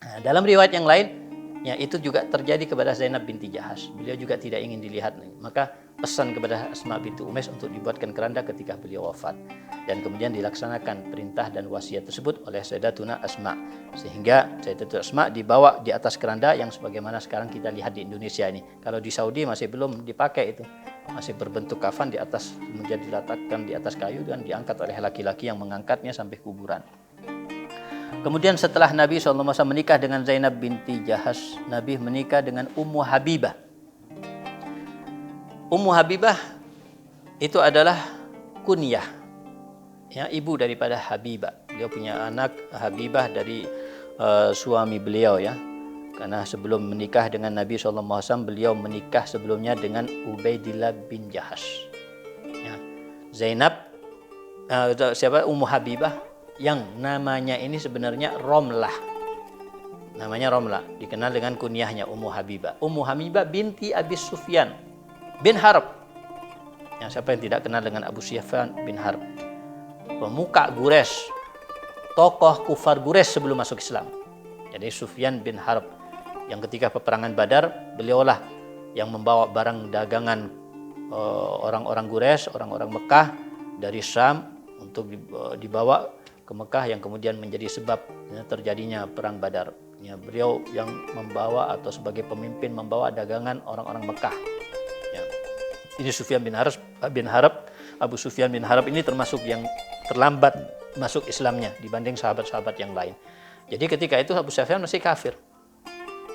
Nah, dalam riwayat yang lain, ya itu juga terjadi kepada Zainab binti Jahash. Beliau juga tidak ingin dilihat, maka pesan kepada Asma binti Umais untuk dibuatkan keranda ketika beliau wafat. Dan kemudian dilaksanakan perintah dan wasiat tersebut oleh Sayyidatuna Asma, sehingga Sayyidatuna Asma dibawa di atas keranda yang sebagaimana sekarang kita lihat di Indonesia ini. Kalau di Saudi masih belum dipakai itu, masih berbentuk kafan di atas, kemudian diletakkan di atas kayu dan diangkat oleh laki-laki yang mengangkatnya sampai kuburan. Kemudian setelah Nabi SAW menikah dengan Zainab binti Jahash, Nabi menikah dengan Ummu Habibah. Ummu Habibah itu adalah kunyah, ya, ibu daripada Habibah. Beliau punya anak Habibah dari suami beliau, ya. Karena sebelum menikah dengan Nabi SAW, beliau menikah sebelumnya dengan Ubaidillah bin Jahash. Ya. Zainab, Ummu Habibah, yang namanya ini sebenarnya Romlah. Namanya Romlah, dikenal dengan kunyahnya Ummu Habibah. Ummu Habibah binti Abi Sufyan bin Harb. Yang siapa yang tidak kenal dengan Abu Sufyan bin Harb? Pemuka Quraisy, tokoh kufar Quraisy sebelum masuk Islam. Jadi Sufyan bin Harb, yang ketika peperangan Badar, beliaulah yang membawa barang dagangan orang-orang Quraisy, orang-orang Mekah dari Syam untuk dibawa ke Mekah, yang kemudian menjadi sebab terjadinya perang Badar. Ya, beliau yang membawa atau sebagai pemimpin membawa dagangan orang-orang Mekah. Ya. Ini Sufyan bin Harb, Abu Sufyan bin Harb ini termasuk yang terlambat masuk Islamnya dibanding sahabat-sahabat yang lain. Jadi ketika itu Abu Sufyan masih kafir.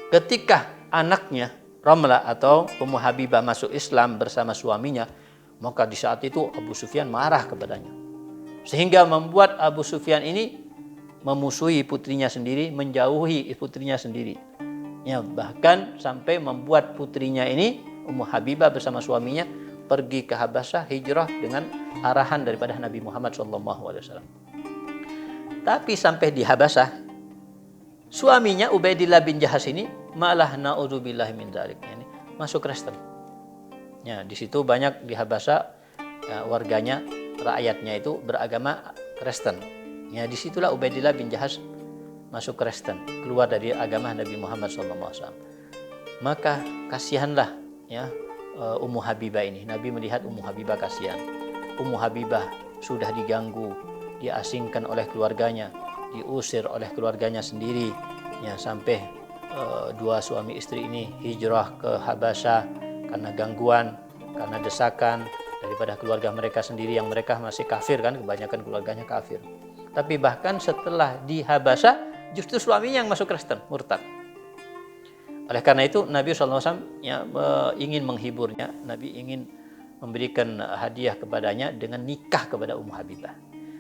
Ketika anaknya Romlah atau Ummu Habibah masuk Islam bersama suaminya, maka di saat itu Abu Sufyan marah kepadanya, sehingga membuat Abu Sufyan ini memusuhi putrinya sendiri, menjauhi putrinya sendiri. Ya, bahkan sampai membuat putrinya ini, Ummu Habibah bersama suaminya, pergi ke Habasyah, hijrah dengan arahan daripada Nabi Muhammad SAW. Tapi sampai di Habasyah, suaminya Ubaidillah bin Jahash ini malah na'udzubillah min dzalik, yani masuk Kristen. Ya, di situ banyak di Habasyah, ya, warganya, rakyatnya itu beragama Kristen. Ya, disitulah Ubaidillah bin Jahash masuk Kristen, keluar dari agama Nabi Muhammad SAW. Maka kasihanlah, ya, Ummu Habibah ini. Nabi melihat Ummu Habibah kasihan. Ummu Habibah sudah diganggu, diasingkan oleh keluarganya, diusir oleh keluarganya sendiri, ya, sampai dua suami istri ini hijrah ke Habasyah karena gangguan, karena desakan daripada keluarga mereka sendiri yang mereka masih kafir, kan, kebanyakan keluarganya kafir. Tapi bahkan setelah di Habasyah, justru suaminya yang masuk Kristen, murtad. Oleh karena itu Nabi SAW, ya, ingin menghiburnya. Nabi ingin memberikan hadiah kepadanya dengan nikah kepada Ummu Habibah.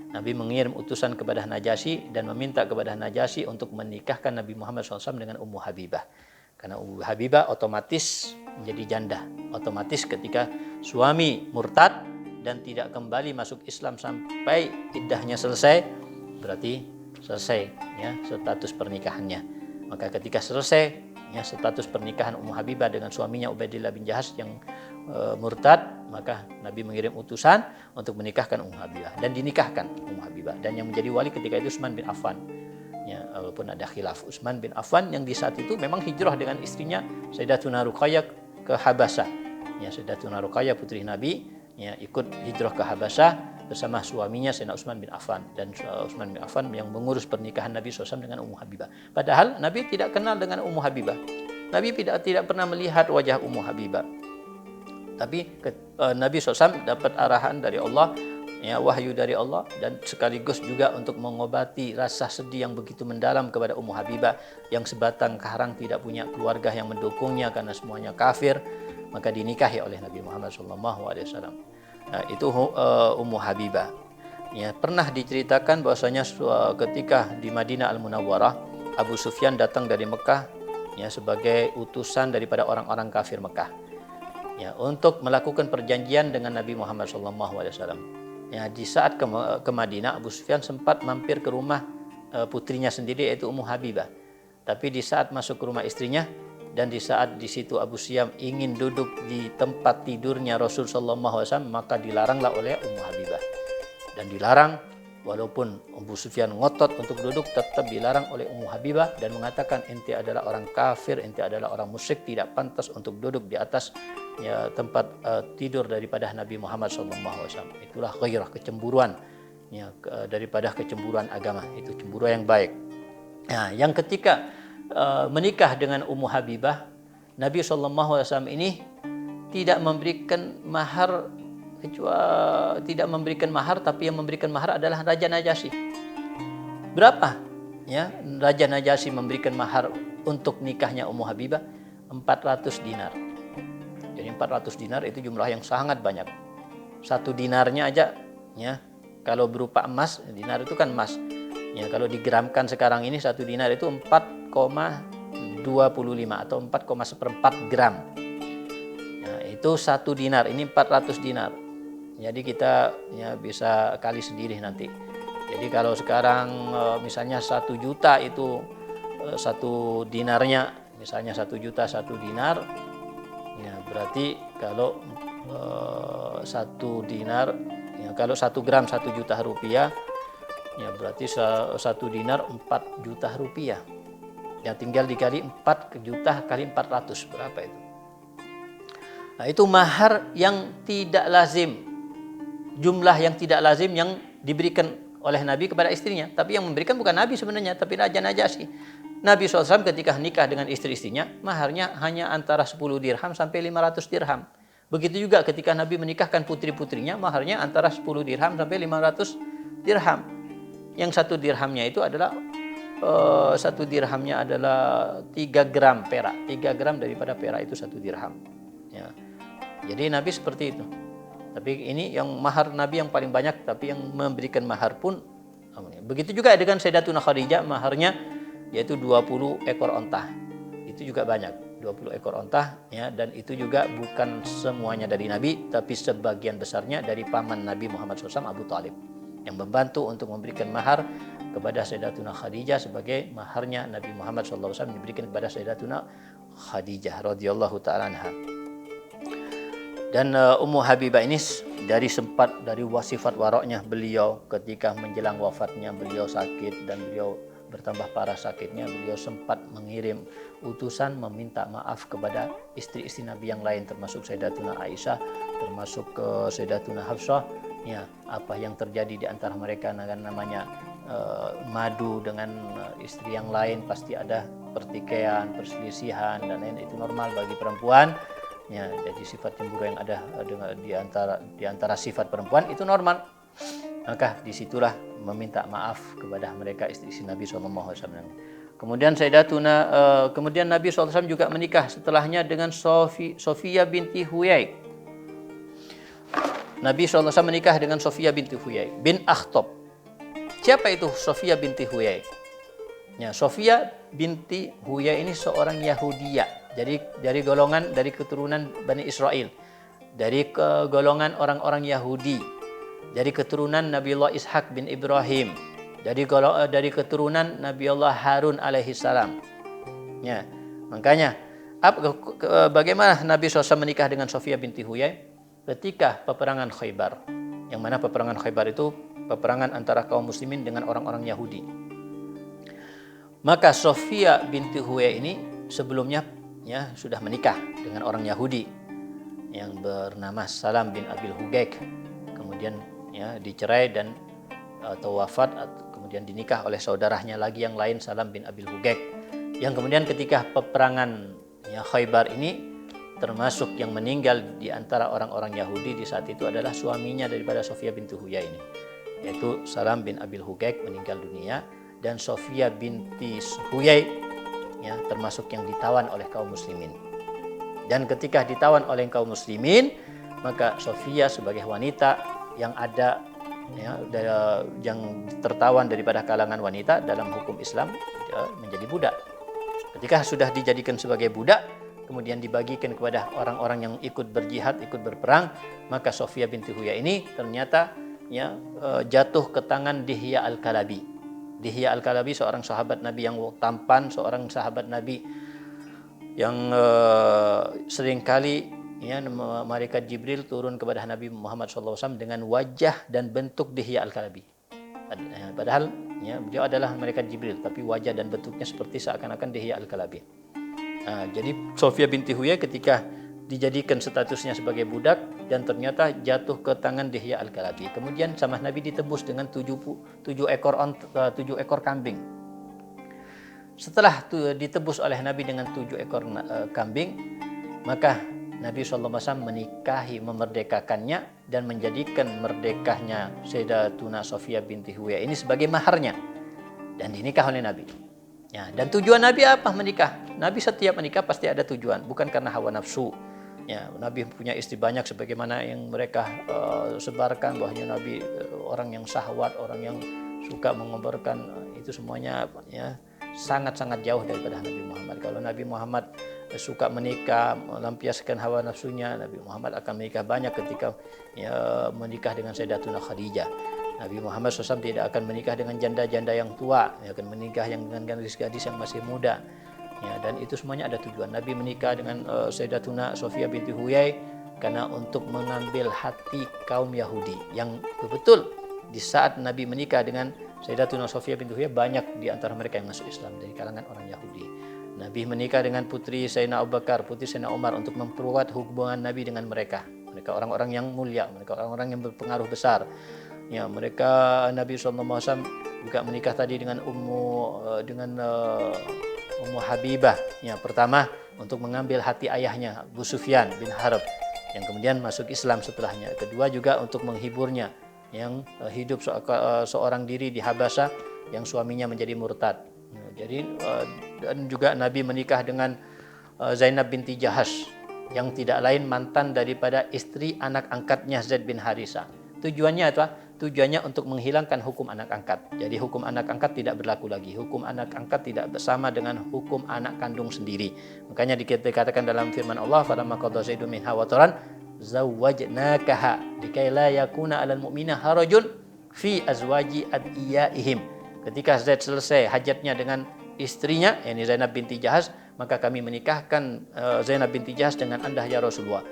Nabi mengirim utusan kepada Najasyi dan meminta kepada Najasyi untuk menikahkan Nabi Muhammad SAW dengan Ummu Habibah. Karena Ummu Habibah otomatis menjadi janda. Otomatis ketika suami murtad dan tidak kembali masuk Islam sampai iddahnya selesai, berarti selesai, ya, status pernikahannya. Maka ketika selesai, ya, status pernikahan Ummu Habibah dengan suaminya Ubaidillah bin Jahash yang murtad, maka Nabi mengirim utusan untuk menikahkan Ummu Habibah, dan dinikahkan Ummu Habibah. Dan yang menjadi wali ketika itu Utsman bin Affan. Ya, walaupun ada khilaf, Utsman bin Affan yang di saat itu memang hijrah dengan istrinya Sayyidatuna Ruqayyah ke Habasyah. Ya, Sayyidatuna Ruqayyah putri Nabi, ya, ikut hijrah ke Habasyah bersama suaminya Sayyidina Utsman bin Affan, dan Utsman bin Affan yang mengurus pernikahan Nabi SAW dengan Ummu Habibah. Padahal Nabi tidak kenal dengan Ummu Habibah. Nabi tidak pernah melihat wajah Ummu Habibah. Tapi Nabi SAW dapat arahan dari Allah, ya, wahyu dari Allah, dan sekaligus juga untuk mengobati rasa sedih yang begitu mendalam kepada Ummu Habibah yang sebatang karang tidak punya keluarga yang mendukungnya karena semuanya kafir, maka dinikahi oleh Nabi Muhammad SAW. Nah, itu Ummu Habibah. Ya, pernah diceritakan bahwasanya ketika di Madinah Al-Munawwarah, Abu Sufyan datang dari Mekah, ya, sebagai utusan daripada orang-orang kafir Mekah, ya, untuk melakukan perjanjian dengan Nabi Muhammad SAW. Ya, di saat ke Madinah, Abu Sufyan sempat mampir ke rumah putrinya sendiri, yaitu Ummu Habibah. Tapi di saat masuk ke rumah istrinya, dan di saat di situ Abu Sufyan ingin duduk di tempat tidurnya Rasul SAW, maka dilaranglah oleh Ummu Habibah. Dan dilarang Walaupun Abu Sufyan ngotot untuk duduk, tetap dilarang oleh Ummu Habibah dan mengatakan, ente adalah orang kafir, ente adalah orang musyrik, tidak pantas untuk duduk di atas tempat tidur daripada Nabi Muhammad SAW. Itulah ghairah, kecemburuan daripada kecemburuan agama. Itu cemburu yang baik. Nah, yang ketika menikah dengan Ummu Habibah, Nabi SAW ini tidak memberikan mahar, tidak memberikan mahar, tapi yang memberikan mahar adalah Raja Najasyi. Berapa? Ya, Raja Najasyi memberikan mahar untuk nikahnya Ummu Habibah 400 dinar. Jadi 400 dinar itu jumlah yang sangat banyak. Satu dinarnya aja, ya, kalau berupa emas, dinar itu kan emas. Ya, kalau digramkan sekarang ini satu dinar itu 4,25 atau 4,1 gram. Ya, itu satu dinar, ini 400 dinar. Jadi kita bisa kali sendiri nanti. Jadi kalau sekarang misalnya 1 juta itu satu dinarnya, misalnya 1 juta 1 dinar, ya berarti kalau 1 dinar, ya kalau 1 gram 1 juta rupiah, ya berarti 1 dinar 4 juta rupiah. Ya tinggal dikali 4 juta kali 400, berapa itu? Nah, itu mahar yang tidak lazim. Jumlah yang tidak lazim yang diberikan oleh Nabi kepada istrinya. Tapi yang memberikan bukan Nabi sebenarnya, tapi Raja Najasyi. Nabi SAW ketika nikah dengan istri-istrinya, maharnya hanya antara 10 dirham sampai 500 dirham. Begitu juga ketika Nabi menikahkan putri-putrinya, maharnya antara 10 dirham sampai 500 dirham. Yang 1 dirhamnya itu adalah 1 dirhamnya adalah 3 gram perak. 3 gram daripada perak itu 1 dirham. Ya. Jadi Nabi seperti itu. Tapi ini yang mahar Nabi yang paling banyak, tapi yang memberikan mahar pun. Begitu juga dengan Sayyidatuna Khadijah, maharnya yaitu 20 ekor onta. Itu juga banyak, 20 ekor onta, ya, dan itu juga bukan semuanya dari Nabi, tapi sebagian besarnya dari paman Nabi Muhammad SAW, Abu Talib, yang membantu untuk memberikan mahar kepada Sayyidatuna Khadijah sebagai maharnya Nabi Muhammad SAW diberikan kepada Sayyidatuna Khadijah radhiyallahu taala anha. Dan Ummu Habibah ini dari sifat waroknya beliau ketika menjelang wafatnya, beliau sakit dan beliau bertambah parah sakitnya, beliau sempat mengirim utusan meminta maaf kepada istri-istri Nabi yang lain, termasuk Sayyidatuna Aisyah, termasuk Sayyidatuna Hafsah. Ya, apa yang terjadi di antara mereka, namanya madu dengan istri yang lain, pasti ada pertikaian, perselisihan dan lain, itu normal bagi perempuan. Ya, jadi sifat cemburu yang ada di antara sifat perempuan itu normal. Maka disitulah meminta maaf kepada mereka istri-istri Nabi SAW. Kemudian kemudian Nabi SAW juga menikah setelahnya dengan Sofia binti Huyai. Nabi SAW menikah dengan Sofia binti Huyai bin Akhtab. Siapa itu Sofia binti Huyai? Ya, Sofia binti Huyai ini seorang Yahudiyah. Dari keturunan Bani Israel, dari golongan orang-orang Yahudi, dari keturunan Nabiullah Ishak bin Ibrahim, dari keturunan Nabiullah Harun alaihi salam. Ya, makanya bagaimana Nabi SAW menikah dengan Sofia binti Huyai ketika peperangan Khaybar, yang mana peperangan Khaybar itu peperangan antara kaum muslimin dengan orang-orang Yahudi. Maka Sofia binti Huyai ini sebelumnya sudah menikah dengan orang Yahudi yang bernama Salam bin Abil Hugaik. Kemudian dicerai dan atau wafat, kemudian dinikah oleh saudaranya lagi yang lain, Salam bin Abil Hugaik. Yang kemudian ketika peperangan Khaybar ini, termasuk yang meninggal di antara orang-orang Yahudi di saat itu adalah suaminya daripada Sofia binti Huyai ini, yaitu Salam bin Abil Hugaik meninggal dunia, dan Sofia binti Huyai termasuk yang ditawan oleh kaum muslimin. Dan ketika ditawan oleh kaum muslimin, maka Sofia sebagai wanita yang ada yang tertawan daripada kalangan wanita dalam hukum Islam menjadi budak. Ketika sudah dijadikan sebagai budak, kemudian dibagikan kepada orang-orang yang ikut berjihad, ikut berperang, maka Sofia binti Huyai ini ternyata jatuh ke tangan Dihya al-Kalabi. Dihya al-Kalabi seorang sahabat Nabi yang tampan, seorang sahabat Nabi yang seringkali malaikat Jibril turun kepada Nabi Muhammad SAW dengan wajah dan bentuk Dihya al-Kalabi. Padahal beliau adalah malaikat Jibril, tapi wajah dan bentuknya seperti seakan-akan Dihya Al-Kalabi. Jadi Sofia binti Huyai ketika dijadikan statusnya sebagai budak dan ternyata jatuh ke tangan Dihya Al-Kalabi. Kemudian sama Nabi ditebus dengan 7 ekor kambing. Setelah ditebus oleh Nabi dengan 7 ekor kambing, maka Nabi SAW menikahi, memerdekakannya dan menjadikan merdekahnya Sayyidatuna Sofia binti Huyai ini sebagai maharnya dan dinikah oleh Nabi. Dan tujuan Nabi apa menikah? Nabi setiap menikah pasti ada tujuan, bukan karena hawa nafsu. Nabi punya istri banyak sebagaimana yang mereka sebarkan bahwanya Nabi orang yang syahwat, orang yang suka mengobarkan, itu semuanya sangat-sangat jauh daripada Nabi Muhammad. Kalau Nabi Muhammad suka menikah, melampiaskan hawa nafsunya, Nabi Muhammad akan menikah banyak ketika menikah dengan Sayyidatuna Khadijah. Nabi Muhammad SAW tidak akan menikah dengan janda-janda yang tua, akan menikah dengan gadis-gadis yang masih muda. Dan itu semuanya ada tujuan. Nabi menikah dengan Sayyidatuna Sofia binti Huyai karena untuk mengambil hati kaum Yahudi yang betul di saat Nabi menikah dengan Sayyidatuna Sofia binti Huyai, banyak di antara mereka yang masuk Islam dari kalangan orang Yahudi. Nabi menikah dengan putri Sayyidina Abu Bakar, putri Sayyidina Umar untuk memperkuat hubungan Nabi dengan mereka. Mereka orang-orang yang mulia, mereka orang-orang yang berpengaruh besar. Mereka Nabi SAW juga menikah tadi dengan Ummu Habibah. Pertama untuk mengambil hati ayahnya Abu Sufyan bin Harb yang kemudian masuk Islam setelahnya. Kedua juga untuk menghiburnya yang hidup seorang diri di Habasah yang suaminya menjadi murtad. Dan juga Nabi menikah dengan Zainab binti Jahash yang tidak lain mantan daripada istri anak angkatnya Zaid bin Harisah. Tujuannya apa? Tujuannya untuk menghilangkan hukum anak angkat. Jadi hukum anak angkat tidak berlaku lagi. Hukum anak angkat tidak bersama dengan hukum anak kandung sendiri. Makanya dikatakan dalam firman Allah, "Falamma qadha Zaidun minha wataran zawwajnakaha likai la yakuna 'alal mu'mina harajun fi azwaji adiyaihim." Ketika Zaid selesai hajatnya dengan istrinya, yakni Zainab binti Jahash, maka kami menikahkan Zainab binti Jahash dengan Anda ya Rasulullah.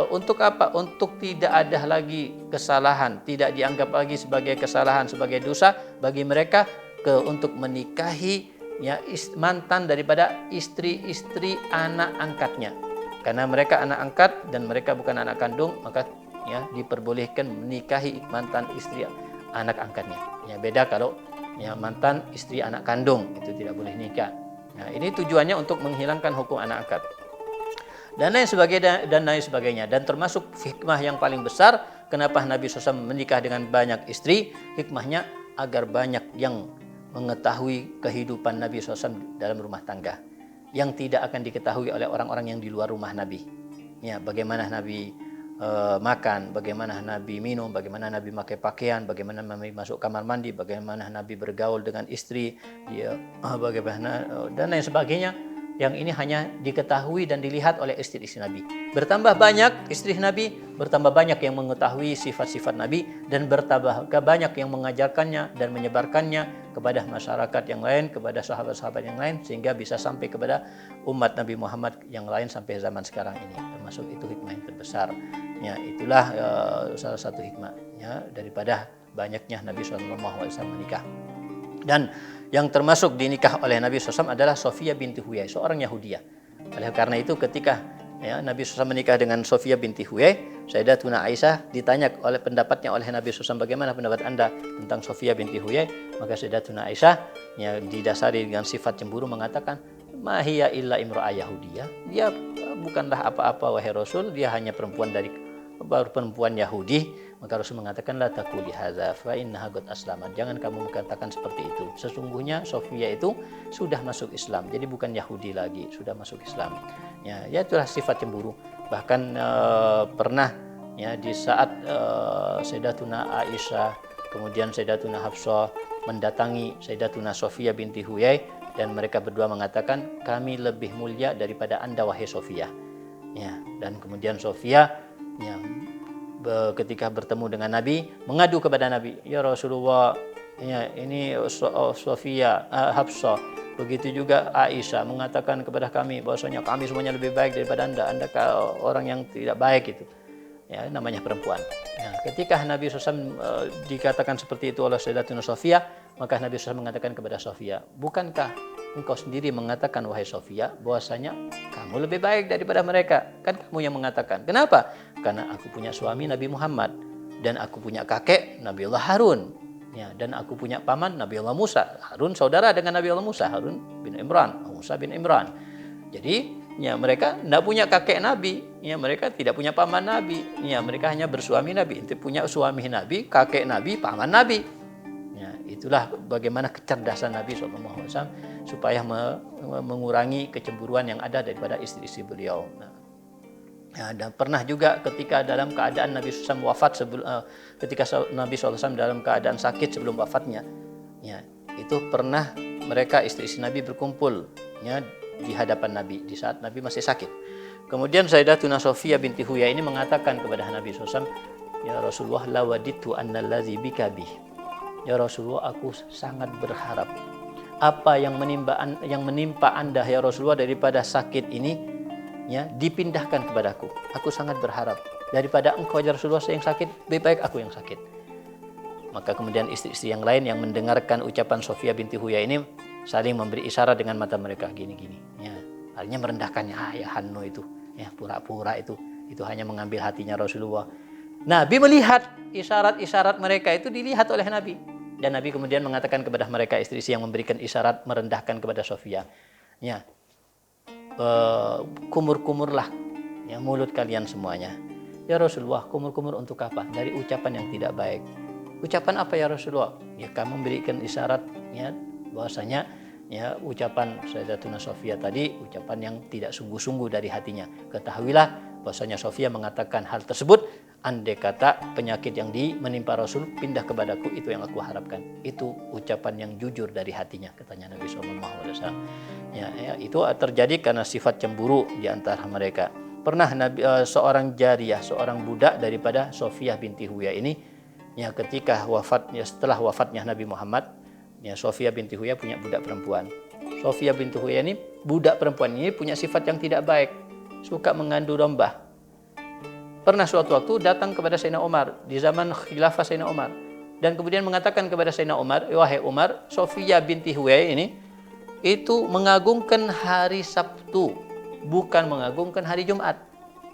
Untuk apa? Untuk tidak ada lagi kesalahan, tidak dianggap lagi sebagai kesalahan, sebagai dosa bagi mereka untuk menikahi mantan daripada istri-istri anak angkatnya. Karena mereka anak angkat dan mereka bukan anak kandung, maka diperbolehkan menikahi mantan istri anak angkatnya. Beda kalau mantan istri anak kandung, itu tidak boleh nikah. Ini tujuannya untuk menghilangkan hukum anak angkat. Dan lain sebagainya. Dan termasuk hikmah yang paling besar kenapa Nabi SAW menikah dengan banyak istri, hikmahnya agar banyak yang mengetahui kehidupan Nabi SAW dalam rumah tangga yang tidak akan diketahui oleh orang-orang yang di luar rumah Nabi. Bagaimana Nabi makan, bagaimana Nabi minum, bagaimana Nabi pakai pakaian, bagaimana Nabi masuk kamar mandi, bagaimana Nabi bergaul dengan istri, bagaimana dan lain sebagainya. Yang ini hanya diketahui dan dilihat oleh istri-istri Nabi. Bertambah banyak istri Nabi, bertambah banyak yang mengetahui sifat-sifat Nabi, dan bertambah banyak yang mengajarkannya dan menyebarkannya kepada masyarakat yang lain, kepada sahabat-sahabat yang lain, sehingga bisa sampai kepada umat Nabi Muhammad yang lain sampai zaman sekarang ini. Termasuk itu hikmah yang terbesar. Itulah salah satu hikmah daripada banyaknya Nabi SAW menikah. Dan yang termasuk dinikah oleh Nabi SAW adalah Sofia binti Huyai, seorang Yahudiyah. Oleh karena itu ketika Nabi SAW menikah dengan Sofia binti Huyai, Sayyidatuna Aisyah ditanya oleh pendapatnya oleh Nabi SAW, bagaimana pendapat Anda tentang Sofia binti Huyai? Maka Sayyidatuna Aisyah didasari dengan sifat cemburu mengatakan, "Ma hiya illa imra'ah Yahudiyah." Dia bukanlah apa-apa wahai Rasul, dia hanya perempuan Yahudi. Maka Rasul mengatakan, "La taquli hadza fa innaha qad aslamat." Jangan kamu mengatakan seperti itu. Sesungguhnya Sofia itu sudah masuk Islam. Jadi bukan Yahudi lagi, sudah masuk Islam. Itulah sifat cemburu. Bahkan pernah di saat Sayyidatuna Aisyah, kemudian Sayyidatuna Hafsah mendatangi Sayyidatuna Sofia binti Huyai, dan mereka berdua mengatakan, "Kami lebih mulia daripada Anda wahai Sofia." Dan kemudian Sofia ketika bertemu dengan Nabi mengadu kepada Nabi, "Ya Rasulullah, ini Sofia, Hafsah, begitu juga Aisyah mengatakan kepada kami bahwasanya kami semuanya lebih baik daripada Anda. Anda orang yang tidak baik." Itu namanya perempuan. Ya, ketika Nabi SAW dikatakan seperti itu oleh Sayyidatuna Sofia, maka Nabi SAW mengatakan kepada Sofia, bukankah engkau sendiri mengatakan wahai Sofia bahwasanya kamu lebih baik daripada mereka? Kan kamu yang mengatakan. Kenapa? Karena aku punya suami Nabi Muhammad dan aku punya kakek Nabiullah Harun. Ya, dan aku punya paman Nabiullah Musa. Harun saudara dengan Nabiullah Musa, Harun bin Imran, Musa bin Imran. Jadi ya mereka tidak punya kakek Nabi, ya mereka tidak punya paman Nabi, ya mereka hanya bersuami Nabi. Itu punya suami Nabi, kakek Nabi, paman Nabi. Ya, itulah bagaimana kecerdasan Nabi SAW supaya mengurangi kecemburuan yang ada daripada istri-istri beliau. Nah, ya, dan pernah juga ketika dalam keadaan Nabi SAW wafat ketika Nabi SAW dalam keadaan sakit sebelum wafatnya, ya itu pernah mereka istri-istri Nabi berkumpul, ya di hadapan Nabi di saat Nabi masih sakit. Kemudian Sayyidatuna Sofia binti Huyai ini mengatakan kepada Nabi SAW, ya Rasulullah, lawaditu annallazi bika bih. Ya Rasulullah, aku sangat berharap apa yang menimpa Anda ya Rasulullah daripada sakit ini, ya dipindahkan kepadaku. Aku sangat berharap daripada engkau ya Rasulullah yang sakit, lebih baik aku yang sakit. Maka kemudian istri-istri yang lain yang mendengarkan ucapan Sofia binti Huyai ini saling memberi isyarat dengan mata mereka gini-gini, ya artinya merendahkannya. Ya Hanno itu, ya pura-pura itu hanya mengambil hatinya Rasulullah. Nabi melihat isyarat-isyarat mereka itu dilihat oleh Nabi, dan Nabi kemudian mengatakan kepada mereka istri-istri yang memberikan isyarat merendahkan kepada Sofia, ya kumur-kumurlah ya mulut kalian semuanya. Ya Rasulullah, kumur-kumur untuk apa? Dari ucapan yang tidak baik. Ucapan apa ya Rasulullah? Ya kamu memberikan isyarat, ya bahwasanya ya ucapan Sayyidatuna Sofia tadi ucapan yang tidak sungguh-sungguh dari hatinya. Ketahuilah bahwasanya Sofia mengatakan hal tersebut andai kata penyakit yang menimpa Rasul pindah kepadaku, itu yang aku harapkan. Itu ucapan yang jujur dari hatinya, katanya Nabi SAW. Ya, itu terjadi karena sifat cemburu di antara mereka. Pernah seorang jariyah, seorang budak daripada Sofia binti Huyai ini, ya ketika setelah wafatnya Nabi Muhammad, ya Sofia binti Huyai punya budak perempuan. Sofia binti Huyai ini, budak perempuan ini punya sifat yang tidak baik, suka mengandu domba. Pernah suatu waktu datang kepada Sayyidina Umar di zaman khilafah Sayyidina Umar, dan kemudian mengatakan kepada Sayyidina Umar, wahai Umar, Sofia binti Huyai ini itu mengagungkan hari Sabtu, bukan mengagungkan hari Jumat.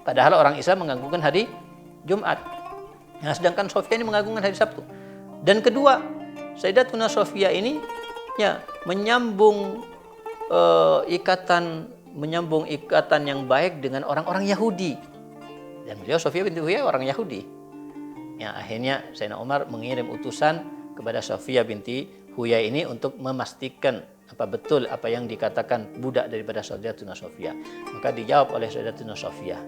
Padahal orang Islam mengagungkan hari Jumat, nah, sedangkan Sofia ini mengagungkan hari Sabtu. Dan kedua, Sayyidatuna Sofia ini ya menyambung ikatan yang baik dengan orang-orang Yahudi. Dan beliau Sofia binti Huyai orang Yahudi. Ya, akhirnya Sayyidina Umar mengirim utusan kepada Sofia binti Huyai ini untuk memastikan apa betul apa yang dikatakan budak daripada Sayyidatuna Sofia. Maka dijawab oleh Sayyidatuna Sofia,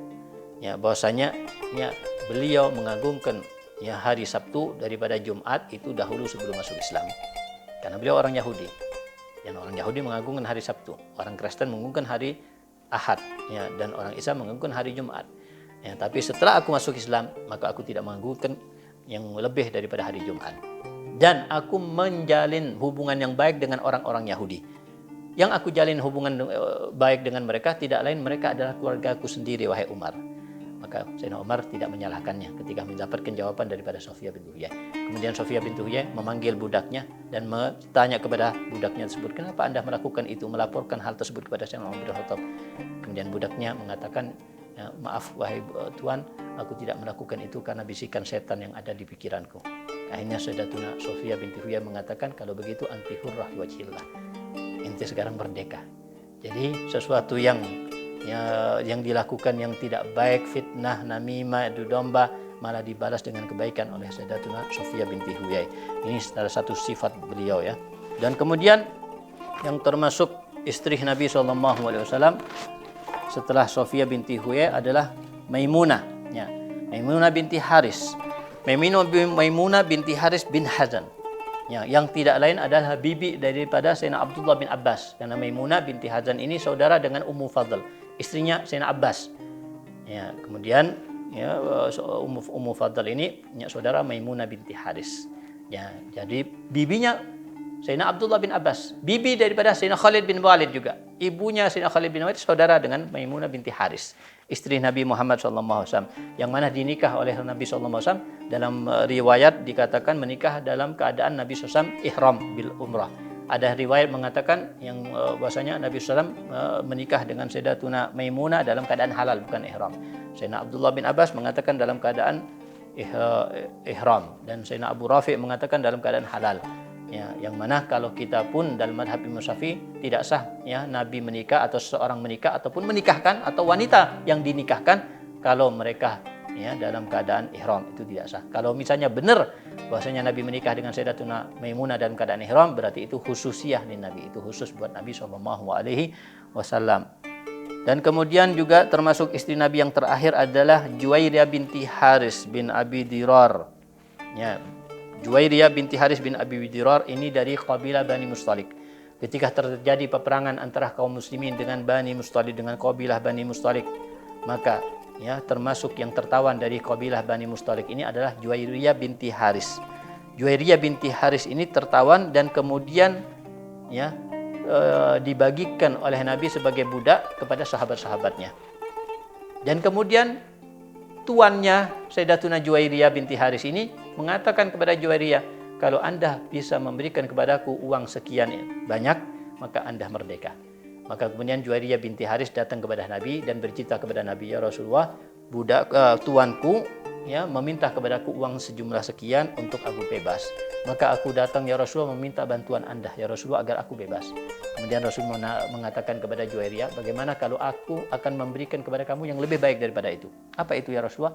ya bahwasanya ya beliau mengagungkan ya hari Sabtu daripada Jumat itu dahulu sebelum masuk Islam, karena beliau orang Yahudi, dan orang Yahudi mengagungkan hari Sabtu, orang Kristen mengagungkan hari Ahad, ya, dan orang Islam mengagungkan hari Jumat. Ya, tapi setelah aku masuk Islam, maka aku tidak mengagungkan yang lebih daripada hari Jumat, dan aku menjalin hubungan yang baik dengan orang-orang Yahudi. Yang aku jalin hubungan baik dengan mereka tidak lain mereka adalah keluargaku sendiri, wahai Umar. Maka Sayyidina Umar tidak menyalahkannya ketika mendapatkan jawaban daripada Sofia binti Huyai. Kemudian Sofia binti Huyai memanggil budaknya dan bertanya kepada budaknya tersebut, kenapa Anda melakukan itu, melaporkan hal tersebut kepada Sayyidina Umar bin Khattab? Kemudian budaknya mengatakan, ya, maaf wahai Tuan, aku tidak melakukan itu karena bisikan setan yang ada di pikiranku. Akhirnya Sayyidatuna Sofia binti Huyai mengatakan, kalau begitu anti hurrah wajhillah, inti sekarang merdeka. Jadi sesuatu yang dilakukan yang tidak baik, fitnah, namimah, adu domba, malah dibalas dengan kebaikan oleh Sayyidatuna Sofia binti Huyai. Ini salah satu sifat beliau, ya. Dan kemudian yang termasuk istri Nabi SAW setelah Sofia binti Huyai adalah Maimunah, ya. Maimunah binti Haris. Maimunah binti Haris bin Hazan, ya, yang tidak lain adalah bibi daripada Sayyidina Abdullah bin Abbas. Karena Maimunah binti Hazan ini saudara dengan Ummu Fadl, istrinya Sayyidina Abbas. Ya, kemudian ya Ummu Fadl ini ya, saudara Maimunah binti Haris. Ya, jadi bibinya Sayyidina Abdullah bin Abbas, bibi daripada Sayyidina Khalid bin Walid juga. Ibunya Sayyidina Khalid bin Walid saudara dengan Maimunah binti Haris. istri Nabi Muhammad SAW, yang mana dinikah oleh Nabi SAW. Dalam riwayat dikatakan menikah dalam keadaan Nabi SAW ihram bil umrah. Ada riwayat mengatakan yang bahwasanya Nabi SAW menikah dengan Sayyidatuna Maimunah dalam keadaan halal, bukan ihram. Sayyidina Abdullah bin Abbas mengatakan dalam keadaan ihram, dan Sayyidina Abu Rafi' mengatakan dalam keadaan halal. Ya, yang mana kalau kita pun dalam mazhab Imam Syafi'i tidak sah ya Nabi menikah atau seseorang menikah ataupun menikahkan atau wanita yang dinikahkan kalau mereka ya dalam keadaan ihram, itu tidak sah. Kalau misalnya benar bahwasanya Nabi menikah dengan Sayyidatuna Maimunah dalam keadaan ihram, berarti itu khususiyah di Nabi, itu khusus buat Nabi SAW. Dan kemudian juga termasuk istri Nabi yang terakhir adalah Juwairiyah binti Haris bin Abi Dirar. Ya, Juwairiyah binti Haris bin Abi Dirar ini dari kabilah Bani Mustalik. Ketika terjadi peperangan antara kaum muslimin dengan Bani Mustalik, dengan kabilah Bani Mustalik, maka ya termasuk yang tertawan dari kabilah Bani Mustalik ini adalah Juwairiyah binti Haris. Juwairiyah binti Haris ini tertawan dan kemudian ya dibagikan oleh Nabi sebagai budak kepada sahabat-sahabatnya. Dan kemudian tuannya Sayyidatuna Juwairiyah binti Haris ini mengatakan kepada Juwairiyah, kalau Anda bisa memberikan kepadaku uang sekian banyak, maka Anda merdeka. Maka kemudian Juwairiyah binti Haris datang kepada Nabi dan bercerita kepada Nabi, ya Rasulullah, budak tuanku ya meminta kepadaku uang sejumlah sekian untuk aku bebas. Maka aku datang ya Rasulullah meminta bantuan Anda ya Rasulullah agar aku bebas. Kemudian Rasulullah mengatakan kepada Juwairiyah, bagaimana kalau aku akan memberikan kepada kamu yang lebih baik daripada itu? Apa itu ya Rasulullah?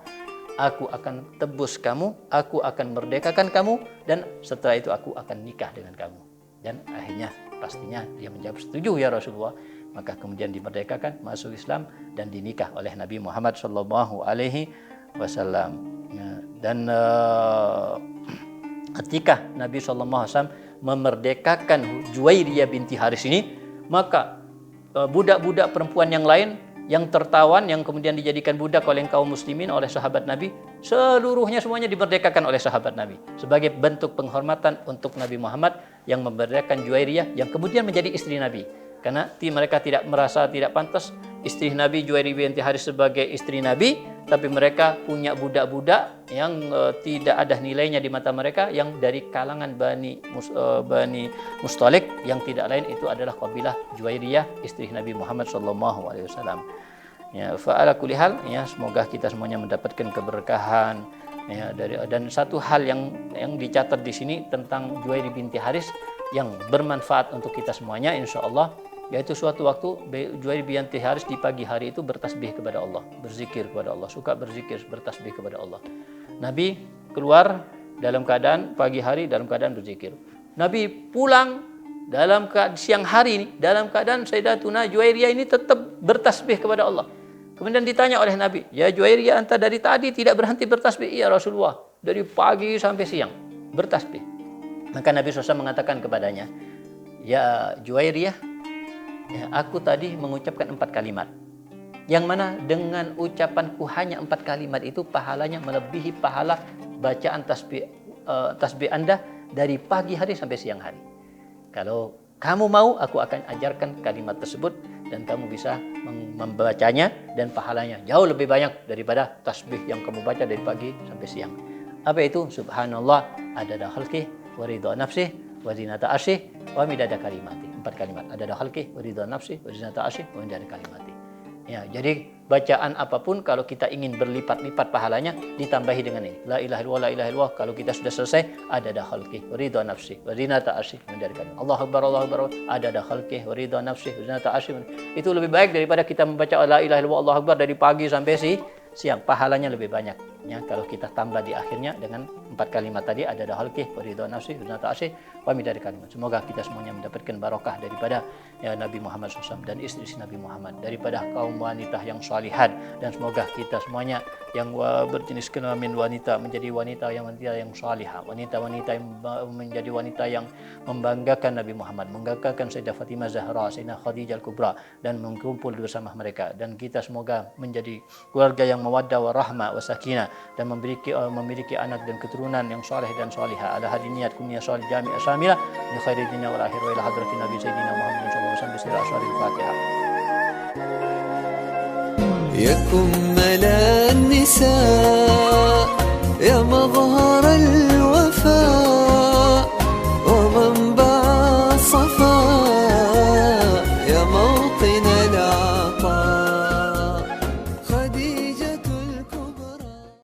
Aku akan tebus kamu, aku akan merdekakan kamu, dan setelah itu aku akan nikah dengan kamu. Dan akhirnya pastinya dia menjawab setuju ya Rasulullah. Maka kemudian dimerdekakan, masuk Islam dan dinikah oleh Nabi Muhammad SAW. Dan ketika Nabi SAW memerdekakan Juwairiyah binti Haris ini, maka budak-budak perempuan yang lain yang tertawan, yang kemudian dijadikan budak oleh kaum muslimin, oleh sahabat Nabi, seluruhnya semuanya dimerdekakan oleh sahabat Nabi sebagai bentuk penghormatan untuk Nabi Muhammad yang memerdekakan Juwairiyah yang kemudian menjadi istri Nabi. Karena mereka tidak merasa tidak pantas istri Nabi Juwairiyah binti Haris sebagai istri Nabi, tapi mereka punya budak-budak yang tidak ada nilainya di mata mereka, yang dari kalangan Bani Mustalik, yang tidak lain itu adalah kabilah Juwairiyah istri Nabi Muhammad SAW. Ya, fa'ala kulli hal, ya semoga kita semuanya mendapatkan keberkahan ya dan satu hal yang dicatat di sini tentang Juwairiyah binti Haris yang bermanfaat untuk kita semuanya insyaallah, yaitu suatu waktu Juwairiyah binti Haris di pagi hari itu bertasbih kepada Allah, berzikir kepada Allah, suka berzikir, bertasbih kepada Allah. Nabi keluar dalam keadaan pagi hari dalam keadaan berzikir. Nabi pulang dalam siang hari ini dalam keadaan Sayyidatuna Juwairiyah ini tetap bertasbih kepada Allah. Kemudian ditanya oleh Nabi, ya Juwairiyah, anta dari tadi tidak berhenti bertasbih? Iya Rasulullah, dari pagi sampai siang bertasbih. Maka Nabi SAW mengatakan kepadanya, ya Juwairiyah, ya, aku tadi mengucapkan 4 kalimat. Yang mana dengan ucapanku hanya 4 kalimat itu pahalanya melebihi pahala bacaan tasbih Anda dari pagi hari sampai siang hari. Kalau kamu mau, aku akan ajarkan kalimat tersebut dan kamu bisa membacanya dan pahalanya jauh lebih banyak daripada tasbih yang kamu baca dari pagi sampai siang. Apa itu? Subhanallah adada khalqih wa ridha nafsih wa zinata arsyih wa midada kalimati. 4 kalimat. Adada khalqih wa ridha nafsih wa zinata arsyih wa midada kalimati. Ya, jadi bacaan apapun kalau kita ingin berlipat-lipat pahalanya ditambahi dengan ini. La ilaha illallah, la ilaha illallah. Kalau kita sudah selesai, adada khalqih wa ridha nafsih wa zinata arsyih wa midada kalimati. Allahu akbar, Allahu akbar. Adada khalqih wa ridha nafsih wa zinata arsyih. Itu lebih baik daripada kita membaca la ilaha illallah, Allahu akbar dari pagi sampai siang. Pahalanya lebih banyak. Ya, kalau kita tambah di akhirnya dengan 4 kalimat tadi, adada khalqih wa ridha nafsih wa zinata arsyih wa midada kalimati. Semoga kita semuanya mendapatkan barokah daripada ya Nabi Muhammad SAW dan istri Nabi Muhammad, daripada kaum wanita yang salihat, dan semoga kita semuanya yang berjenis kelamin wanita menjadi wanita yang salihah, wanita-wanita yang menjadi wanita yang membanggakan Nabi Muhammad, membanggakan Sayyidah Fatimah Zahra, Sayyidah Khadijah Al-Kubra, dan mengumpul bersama mereka. Dan kita semoga menjadi keluarga yang mawaddah wa rahmah wa sakinah, dan memiliki anak dan keturunan yang saleh dan salihah. Ala hadiniyat kumniyah salih jami' asamila li khairi dunya wal akhirah wa ila hadratin Nabi Sayyidina Muhammad sallallahu alaihi wasallam. Bismillahirrahmanirrahim. Al-Fatihah. يا كمل النساء يا مظهر